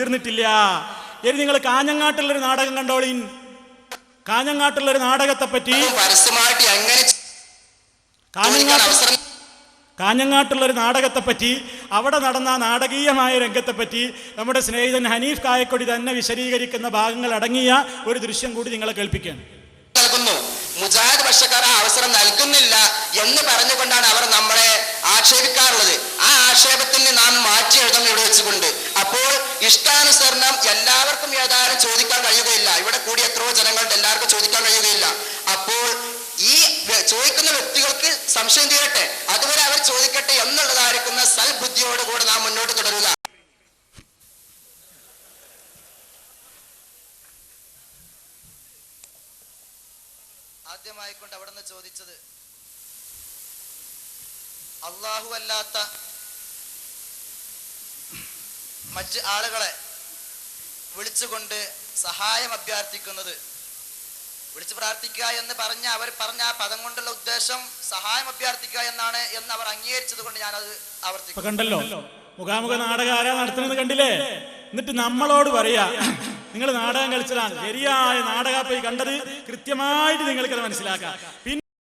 തീർന്നിട്ടില്ല. ഇനി നിങ്ങൾ കാഞ്ഞങ്ങാട്ടുള്ളൊരു നാടകം കണ്ടോളീൻ. കാഞ്ഞങ്ങാട്ടുള്ളൊരു നാടകത്തെ പറ്റി കാഞ്ഞങ്ങാട്ടുള്ളൊരു നാടകത്തെപ്പറ്റി, അവിടെ നടന്ന നാടകീയമായ രംഗത്തെപ്പറ്റി നമ്മുടെ സ്നേഹിതൻ ഹനീഫ് കായക്കൊടി തന്നെ വിശദീകരിക്കുന്ന ഭാഗങ്ങൾ അടങ്ങിയ ഒരു ദൃശ്യം കൂടി നിങ്ങളെ കേൾപ്പിക്കുകയാണ്. മുജാഹിദ് പക്ഷക്കാർ ആ അവസരം നൽകുന്നില്ല എന്ന് പറഞ്ഞുകൊണ്ടാണ് അവർ നമ്മളെ ആക്ഷേപിക്കാറുള്ളത്. ആ ആക്ഷേപത്തിന് നാം മാറ്റി എഴുതണം ഇവിടെ വെച്ചുകൊണ്ട്. അപ്പോൾ ഇഷ്ടാനുസരണം എല്ലാവർക്കും ഏതായാലും ചോദിക്കാൻ കഴിയുകയില്ല. ഇവിടെ കൂടി എത്രയോ ജനങ്ങളുടെ എല്ലാവർക്കും ചോദിക്കാൻ കഴിയുകയില്ല. അപ്പോൾ ഈ ചോദിക്കുന്ന വ്യക്തികൾക്ക് സംശയം തീരട്ടെ, അതുവരെ അവർ ചോദിക്കട്ടെ എന്നുള്ളതായിരിക്കുന്ന സൽബുദ്ധിയോടുകൂടെ നാം മുന്നോട്ട് തുടരുക. ആദ്യമായിക്കൊണ്ട് അവിടെ നിന്ന് ചോദിച്ചത്, അള്ളാഹു അല്ലാത്ത മറ്റ് ആളുകളെ വിളിച്ചുകൊണ്ട് സഹായം അഭ്യർത്ഥിക്കുന്നത്, വിളിച്ചു പ്രാർത്ഥിക്കുക എന്ന് പറഞ്ഞ അവർ പറഞ്ഞ ആ പദം കൊണ്ടുള്ള ഉദ്ദേശം സഹായം അഭ്യർത്ഥിക്കുക എന്നാണ് എന്ന് അവർ അംഗീകരിച്ചത് കൊണ്ട് ഞാനത് ആവർത്തിക്കും. കണ്ടല്ലോ, മുഖാമുഖ നാടകം ആരാ നടത്തുന്നത് കണ്ടില്ലേ? എന്നിട്ട് നമ്മളോട് പറയാ നിങ്ങൾ നാടകം കളിച്ചതാണ്. ശരിയായ നാടകം പോയി കണ്ടത് കൃത്യമായിട്ട് നിങ്ങൾക്കത് മനസ്സിലാക്കാം.